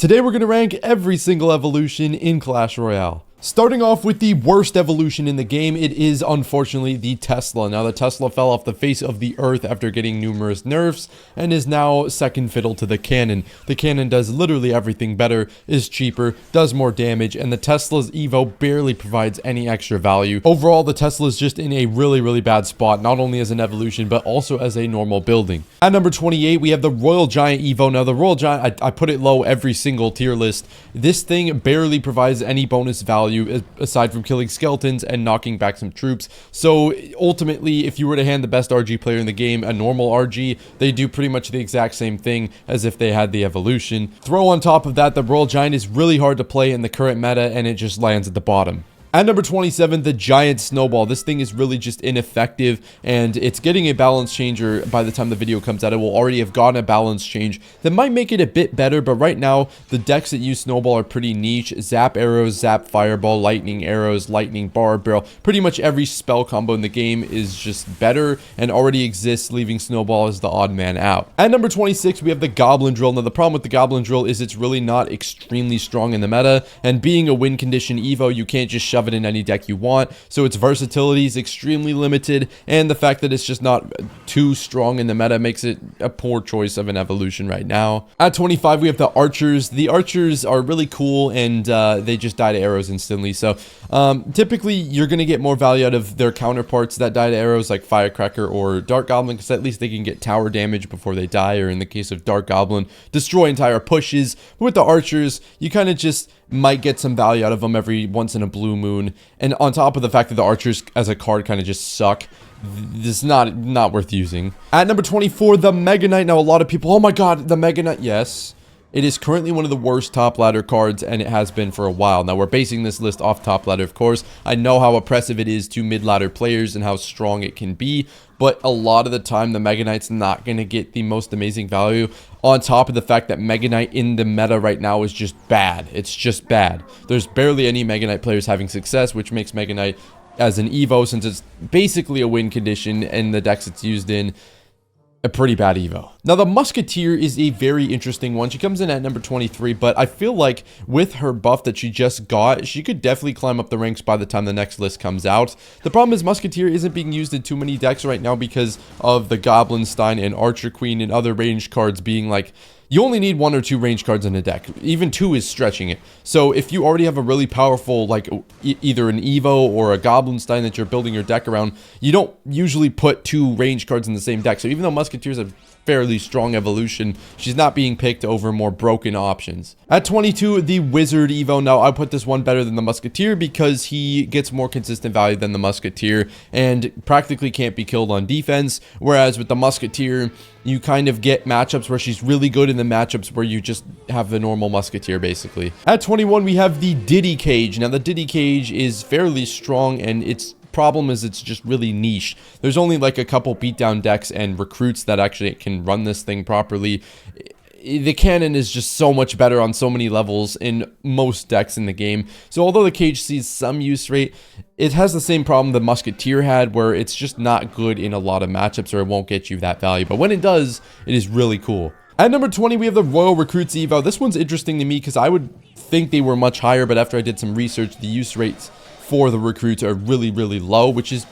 Today we're going to rank every single evolution in Clash Royale. Starting off with the worst evolution in the game, it is unfortunately the Tesla. Now the Tesla fell off the face of the earth after getting numerous nerfs and is now second fiddle to the cannon. The cannon does literally everything better, is cheaper, does more damage, and the Tesla's Evo barely provides any extra value. Overall, the Tesla is just in a really bad spot, not only as an evolution, but also as a normal building. At number 28, we have the Royal Giant Evo. Now the Royal Giant, I put it low every single tier list. This thing barely provides any bonus value aside from killing skeletons and knocking back some troops. So ultimately, if you were to hand the best RG player in the game a normal RG, they do pretty much the exact same thing as if they had the evolution. Throw on top of that, the Royal Giant is really hard to play in the current meta, and it just lands at the bottom. At number 27, the Giant Snowball. This thing is really just ineffective, and it's getting a balance changer by the time the video comes out. It will already have gotten a balance change that might make it a bit better, but right now, the decks that use Snowball are pretty niche. Zap Arrows, Zap Fireball, Lightning Arrows, Lightning Barb Barrel. Pretty much every spell combo in the game is just better and already exists, leaving Snowball as the odd man out. At number 26, we have the Goblin Drill. Now, the problem with the Goblin Drill is it's really not extremely strong in the meta, and being a win condition Evo, you can't just shove it in any deck you want, so its versatility is extremely limited, and the fact that it's just not too strong in the meta makes it a poor choice of an evolution right now. At 25, we have the Archers. The Archers are really cool, and they just die to arrows instantly, so typically you're going to get more value out of their counterparts that die to arrows, like Firecracker or Dark Goblin, because at least they can get tower damage before they die, or in the case of Dark Goblin, destroy entire pushes. But with the Archers, you kind of just might get some value out of them every once in a blue moon, and on top of the fact that the Archers as a card kind of just suck, this is not worth using. At number 24, the Mega Knight. Now a lot of people, oh my god, the Mega Knight. Yes, it is currently one of the worst top ladder cards, and it has been for a while. Now, we're basing this list off top ladder, of course. I know how oppressive it is to mid-ladder players and how strong it can be, but a lot of the time, the Mega Knight's not going to get the most amazing value, on top of the fact that Mega Knight in the meta right now is just bad. It's just bad. There's barely any Mega Knight players having success, which makes Mega Knight as an Evo, since it's basically a win condition and the decks it's used in, a pretty bad Evo. Now, the Musketeer is a very interesting one. She comes in at number 23, but I feel like with her buff that she just got, she could definitely climb up the ranks by the time the next list comes out. The problem is Musketeer isn't being used in too many decks right now because of the Goblin Stein and Archer Queen and other ranged cards being like, you only need 1 or 2 range cards in a deck. Even 2 is stretching it. So if you already have a really powerful, like either an Evo or a Goblin Stein that you're building your deck around, you don't usually put 2 range cards in the same deck. So even though Musketeer's a fairly strong evolution, she's not being picked over more broken options. At 22, the Wizard Evo. Now, I put this one better than the Musketeer because he gets more consistent value than the Musketeer and practically can't be killed on defense, whereas with the Musketeer, you kind of get matchups where she's really good in the matchups where you just have the normal Musketeer, basically. At 21, we have the Diddy Cage. Now, the Diddy Cage is fairly strong, and its problem is it's just really niche. There's only like a couple beatdown decks and recruits that actually can run this thing properly. The cannon is just so much better on so many levels in most decks in the game. So although the Cage sees some use rate, it has the same problem the Musketeer had, where it's just not good in a lot of matchups, or it won't get you that value. But when it does, it is really cool. At number 20, we have the Royal Recruits Evo. This one's interesting to me because I would think they were much higher, but after I did some research, the use rates for the recruits are really low, which is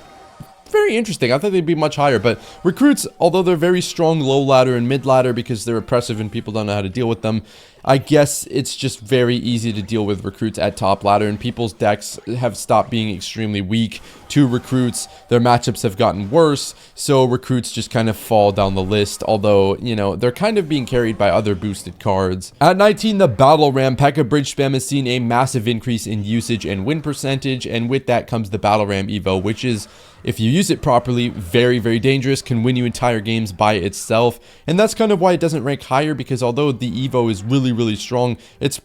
very interesting. I thought they'd be much higher, but recruits, although they're very strong low ladder and mid ladder because they're oppressive and people don't know how to deal with them, I guess it's just very easy to deal with recruits at top ladder, and people's decks have stopped being extremely weak to recruits. Their matchups have gotten worse, so recruits just kind of fall down the list, although, you know, they're kind of being carried by other boosted cards. At 19, the Battle Ram. Pekka Bridge Spam has seen a massive increase in usage and win percentage, and with that comes the Battle Ram Evo, which is, if you use it properly, very dangerous, can win you entire games by itself, and that's kind of why it doesn't rank higher, because although the Evo is really strong, it's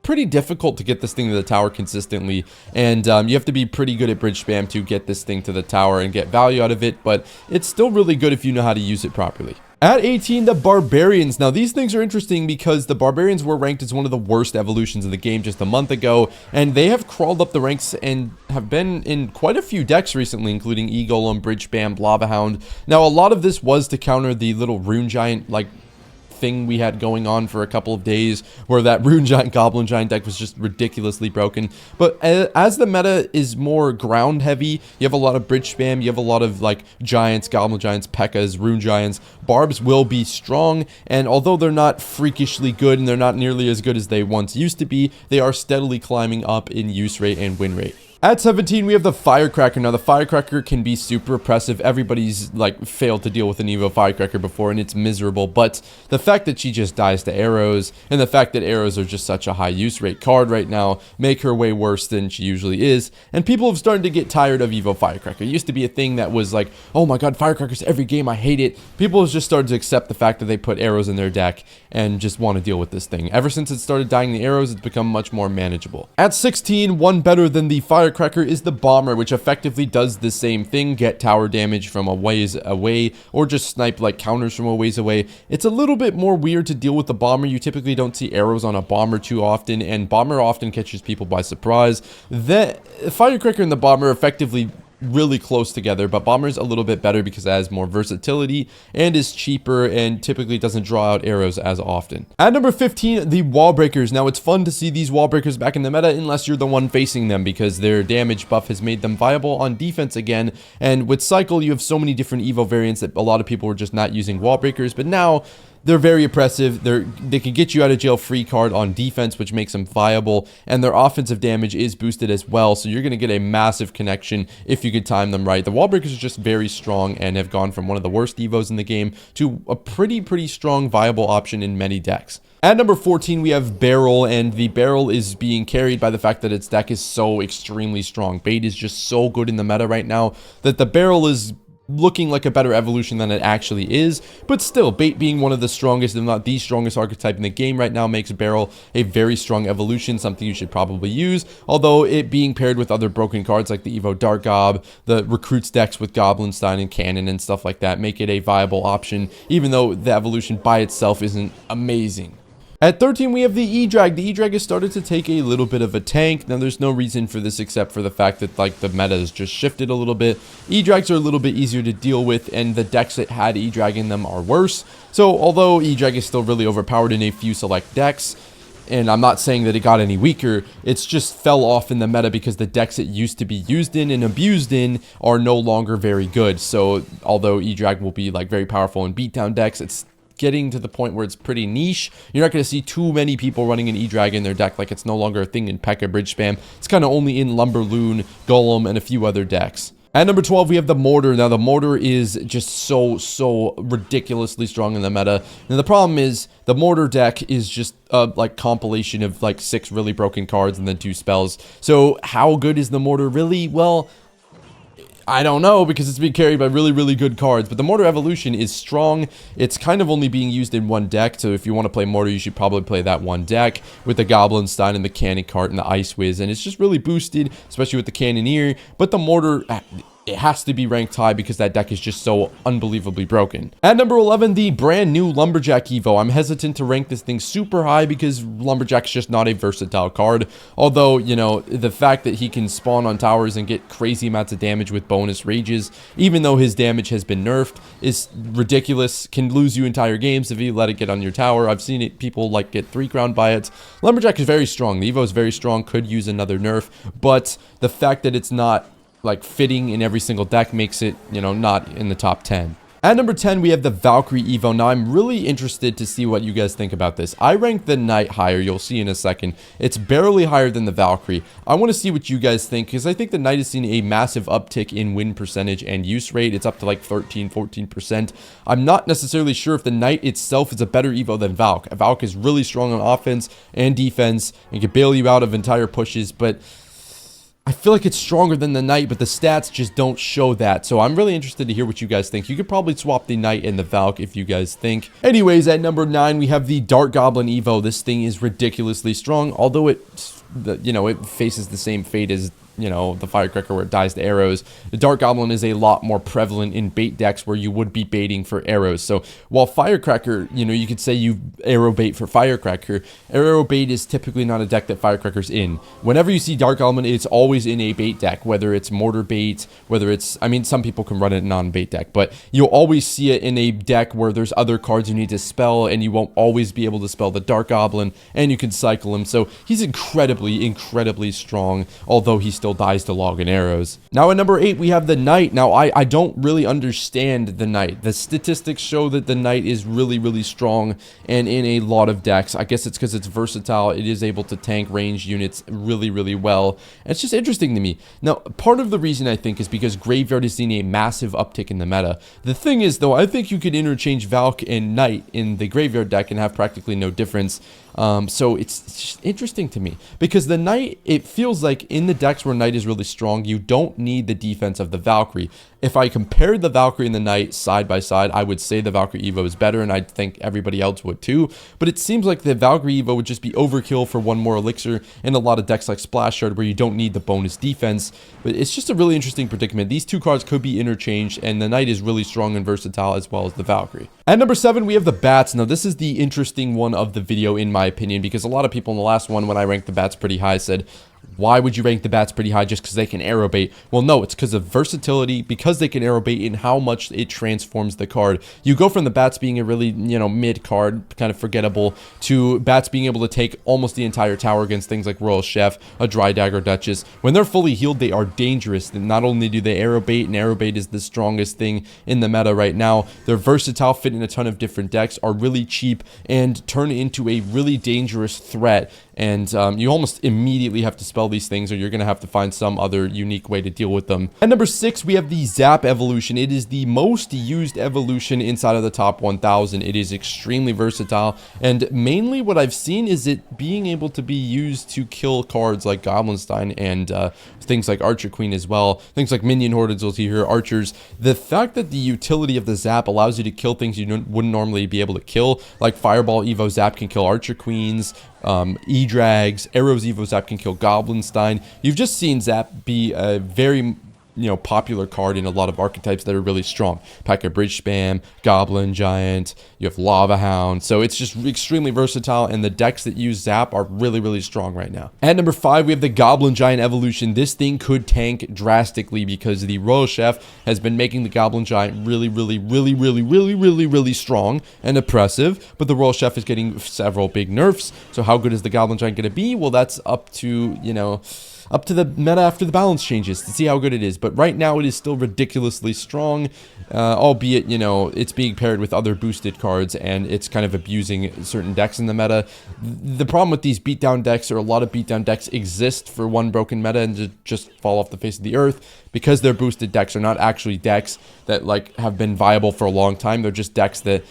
pretty difficult to get this thing to the tower consistently, and you have to be pretty good at bridge spam to get this thing to the tower and get value out of it, but it's still really good if you know how to use it properly. At 18, the Barbarians. Now, these things are interesting because the Barbarians were ranked as one of the worst evolutions in the game just a month ago, and they have crawled up the ranks and have been in quite a few decks recently, including E-Golem, Bridge Spam, Lava Hound. Now, a lot of this was to counter the little Rune Giant, like, thing we had going on for a couple of days where that Rune Giant Goblin Giant deck was just ridiculously broken. But as the meta is more ground heavy, you have a lot of bridge spam, you have a lot of like giants, Goblin Giants, Pekkas, Rune Giants. Barbs will be strong, and although they're not freakishly good and they're not nearly as good as they once used to be, they are steadily climbing up in use rate and win rate. At 17, we have the Firecracker. Now, the Firecracker can be super oppressive. Everybody's, like, failed to deal with an Evo Firecracker before, and it's miserable. But the fact that she just dies to arrows, and the fact that arrows are just such a high use rate card right now, make her way worse than she usually is. And people have started to get tired of Evo Firecracker. It used to be a thing that was like, oh my god, Firecrackers every game, I hate it. People have just started to accept the fact that they put arrows in their deck and just want to deal with this thing. Ever since it started dying the arrows, it's become much more manageable. At 16, one better than the Firecracker is the Bomber, which effectively does the same thing, get tower damage from a ways away, or just snipe like counters from a ways away. It's a little bit more weird to deal with the Bomber. You typically don't see arrows on a Bomber too often, and Bomber often catches people by surprise. The Firecracker and the Bomber effectively really close together, but Bomber's a little bit better because it has more versatility and is cheaper and typically doesn't draw out arrows as often. At number 15, the Wall Breakers. Now, it's fun to see these Wall Breakers back in the meta unless you're the one facing them, because their damage buff has made them viable on defense again. And with Cycle, you have so many different Evo variants that a lot of people were just not using Wall Breakers, but now they're very oppressive. They can get you out of jail free card on defense, which makes them viable, and their offensive damage is boosted as well, so you're going to get a massive connection if you could time them right. The Wall Breakers are just very strong and have gone from one of the worst Evos in the game to a pretty strong viable option in many decks. At number 14, we have Barrel, and the Barrel is being carried by the fact that its deck is so extremely strong. Bait is just so good in the meta right now that the Barrel is looking like a better evolution than it actually is, but still, Bait being one of the strongest, if not the strongest archetype in the game right now, makes Barrel a very strong evolution, something you should probably use, although it being paired with other broken cards like the Evo Dark Gob, the Recruits decks with Goblinstein and Cannon and stuff like that, make it a viable option, even though the evolution by itself isn't amazing. At 13, we have the E-Drag. The E-Drag has started to take a little bit of a tank. Now, there's no reason for this except for the fact that, like, the meta has just shifted a little bit. E-Drags are a little bit easier to deal with, and the decks that had E-Drag in them are worse. So, although E-Drag is still really overpowered in a few select decks, and I'm not saying that it got any weaker, it's just fell off in the meta because the decks it used to be used in and abused in are no longer very good. So, although E-Drag will be, like, very powerful in beatdown decks, it's getting to the point where it's pretty niche. You're not going to see too many people running an E-Drag in their deck, like it's no longer a thing in Pekka bridge spam. It's kind of only in Lumberloon, Golem, and a few other decks. At number 12, we have the Mortar. Now, the Mortar is just so ridiculously strong in the meta. And the problem is, the Mortar deck is just a, like, compilation of, like, 6 really broken cards and then 2 spells. So, how good is the Mortar really? Well, I don't know, because it's being carried by really good cards, but the Mortar evolution is strong. It's kind of only being used in one deck, so if you want to play Mortar, you should probably play that one deck with the Goblinstein and the Cannon Cart and the Ice Whiz, and it's just really boosted, especially with the Cannoneer. But the Mortar, it has to be ranked high because that deck is just so unbelievably broken. At number 11, the brand new Lumberjack Evo. I'm hesitant to rank this thing super high because Lumberjack's just not a versatile card. Although, you know, the fact that he can spawn on towers and get crazy amounts of damage with bonus rages, even though his damage has been nerfed, is ridiculous. Can lose you entire games if you let it get on your tower. I've seen it, people like get 3 crown by it. Lumberjack is very strong. The Evo is very strong, could use another nerf, but the fact that it's not like fitting in every single deck makes it, you know, not in the top 10. At number 10, we have the Valkyrie Evo. Now, I'm really interested to see what you guys think about this. I rank the Knight higher. You'll see in a second. It's barely higher than the Valkyrie. I want to see what you guys think, because I think the Knight has seen a massive uptick in win percentage and use rate. It's up to like 13-14%. I'm not necessarily sure if the Knight itself is a better Evo than Valk. Valk is really strong on offense and defense and can bail you out of entire pushes, but I feel like it's stronger than the Knight, but the stats just don't show that. So I'm really interested to hear what you guys think. You could probably swap the Knight and the Valk if you guys think. Anyways, at number 9, we have the Dart Goblin Evo. This thing is ridiculously strong, although it it faces the same fate as the Firecracker, where it dies to arrows. The Dark Goblin is a lot more prevalent in bait decks where you would be baiting for arrows. So while Firecracker, you could say you arrow bait for Firecracker, arrow bait is typically not a deck that Firecracker's in. Whenever you see Dark Goblin, it's always in a bait deck, whether it's mortar bait, whether it's, I mean, some people can run it in non-bait deck, but you'll always see it in a deck where there's other cards you need to spell, and you won't always be able to spell the Dark Goblin, and you can cycle him. So he's incredibly strong, although he still dies to log and arrows. Now at number 8, we have the Knight. Now I don't really understand the Knight. The statistics show that the Knight is really strong and in a lot of decks. I guess it's because it's versatile. It is able to tank ranged units really well. And it's just interesting to me. Now, part of the reason I think is because Graveyard has seen a massive uptick in the meta. The thing is, though, I think you could interchange Valk and Knight in the Graveyard deck and have practically no difference. So it's just interesting to me because the Knight, it feels like in the decks where Knight is really strong, you don't need the defense of the Valkyrie. If I compared the Valkyrie and the Knight side by side, I would say the Valkyrie Evo is better, and I think everybody else would too. But it seems like the Valkyrie Evo would just be overkill for one more elixir in a lot of decks like Splash Shard where you don't need the bonus defense. But it's just a really interesting predicament. These two cards could be interchanged, and the Knight is really strong and versatile as well as the Valkyrie. At number 7, we have the Bats. Now, this is the interesting one of the video in my opinion, because a lot of people in the last one, when I ranked the Bats pretty high, said, why would you rank the Bats pretty high just because they can arrow bait? Well, no, it's because of versatility, because they can arrow bait, and how much it transforms the card. You go from the Bats being a really, mid card, kind of forgettable, to Bats being able to take almost the entire tower against things like Royal Chef, a Dry Dagger Duchess. When they're fully healed, they are dangerous. And not only do they arrow bait, and arrow bait is the strongest thing in the meta right now, they're versatile, fit in a ton of different decks, are really cheap, and turn into a really dangerous threat. And you almost immediately have to spell these things, or you're going to have to find some other unique way to deal with them. At number 6, we have the Zap evolution. It is the most used evolution inside of the top 1000. It is extremely versatile, and mainly what I've seen is it being able to be used to kill cards like Goblinstein and things like Archer Queen as well. Things like Minion Hordes will see here, Archers. The fact that the utility of the Zap allows you to kill things you wouldn't normally be able to kill, like Fireball Evo Zap can kill Archer Queens, E-Drags, Arrows Evo Zap can kill Goblinstein. You've just seen Zap be a very popular card in a lot of archetypes that are really strong. Pekka Bridge Spam, Goblin Giant, you have Lava Hound. So it's just extremely versatile, and the decks that use Zap are really strong right now. At number 5, we have the Goblin Giant evolution. This thing could tank drastically because the Royal Chef has been making the Goblin Giant really strong and oppressive, but the Royal Chef is getting several big nerfs. So how good is the Goblin Giant going to be? Well, that's up to, up to the meta after the balance changes to see how good it is. But right now it is still ridiculously strong, albeit, it's being paired with other boosted cards, and it's kind of abusing certain decks in the meta. The problem with these beatdown decks, or a lot of beatdown decks, exist for one broken meta and to just fall off the face of the earth, because their boosted decks are not actually decks that have been viable for a long time. They're just decks that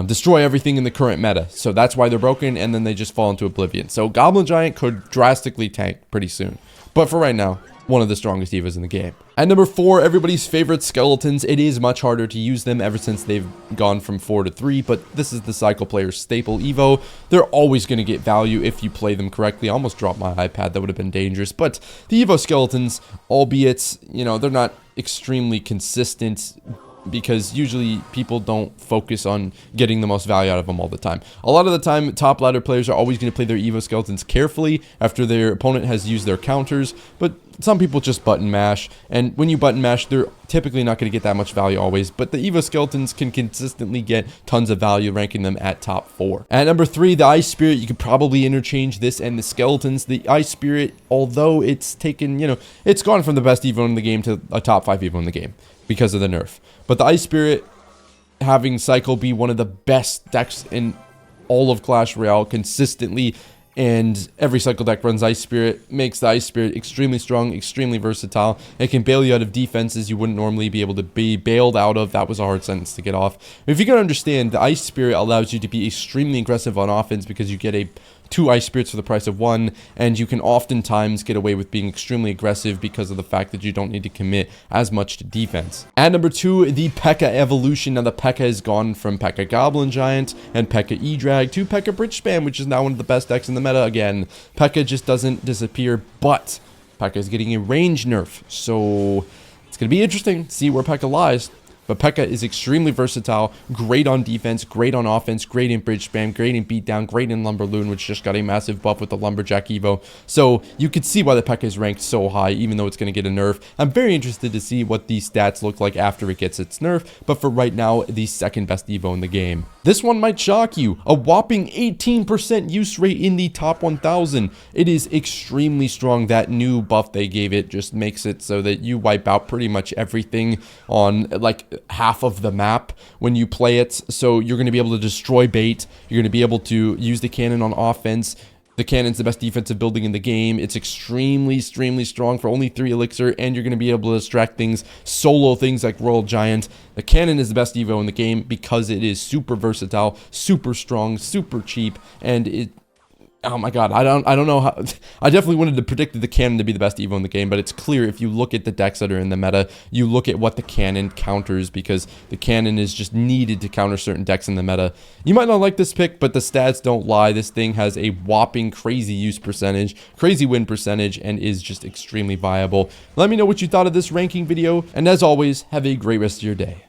destroy everything in the current meta. So that's why they're broken, and then they just fall into oblivion. So Goblin Giant could drastically tank pretty soon. But for right now, one of the strongest Evas in the game. At number 4, everybody's favorite Skeletons. It is much harder to use them ever since they've gone from 4 to 3, but this is the Cycle Player's staple Evo. They're always going to get value if you play them correctly. I almost dropped my iPad. That would have been dangerous. But the Evo Skeletons, albeit, they're not extremely consistent, because usually people don't focus on getting the most value out of them all the time. A lot of the time, top ladder players are always going to play their Evo Skeletons carefully after their opponent has used their counters, but some people just button mash, and when you button mash, they're typically not going to get that much value always, but the Evo Skeletons can consistently get tons of value, ranking them at top 4. At number 3, the Ice Spirit. You could probably interchange this and the Skeletons. The Ice Spirit, although it's taken, it's gone from the best Evo in the game to a top 5 Evo in the game because of the nerf. But the Ice Spirit, having Cycle be one of the best decks in all of Clash Royale consistently, and every Cycle deck runs Ice Spirit, makes the Ice Spirit extremely strong, extremely versatile. It can bail you out of defenses you wouldn't normally be able to be bailed out of. That was a hard sentence to get off. If you can understand, the Ice Spirit allows you to be extremely aggressive on offense because you get a 2 Ice Spirits for the price of 1, and you can oftentimes get away with being extremely aggressive because of the fact that you don't need to commit as much to defense. At number 2, the Pekka evolution. Now the Pekka has gone from Pekka Goblin Giant and Pekka E-Drag to Pekka Bridge Spam, which is now one of the best decks in the meta again. Pekka just doesn't disappear, but Pekka is getting a range nerf, so it's going to be interesting to see where Pekka lies. But Pekka is extremely versatile, great on defense, great on offense, great in bridge spam, great in beatdown, great in Lumberloon, which just got a massive buff with the Lumberjack Evo. So you could see why the Pekka is ranked so high, even though it's going to get a nerf. I'm very interested to see what these stats look like after it gets its nerf, but for right now, the second best Evo in the game. This one might shock you. A whopping 18% use rate in the top 1000. It is extremely strong. That new buff they gave it just makes it so that you wipe out pretty much everything on like half of the map when you play it. So you're going to be able to destroy bait. You're going to be able to use the cannon on offense. The cannon's the best defensive building in the game. It's extremely strong for only 3 elixir, and you're going to be able to distract things, solo things like Royal Giant. The cannon is the best Evo in the game because it is super versatile, super strong, super cheap, and it... Oh my god, I don't know how... I definitely wanted to predict the cannon to be the best Evo in the game, but it's clear if you look at the decks that are in the meta, you look at what the cannon counters, because the cannon is just needed to counter certain decks in the meta. You might not like this pick, but the stats don't lie. This thing has a whopping crazy use percentage, crazy win percentage, and is just extremely viable. Let me know what you thought of this ranking video, and as always, have a great rest of your day.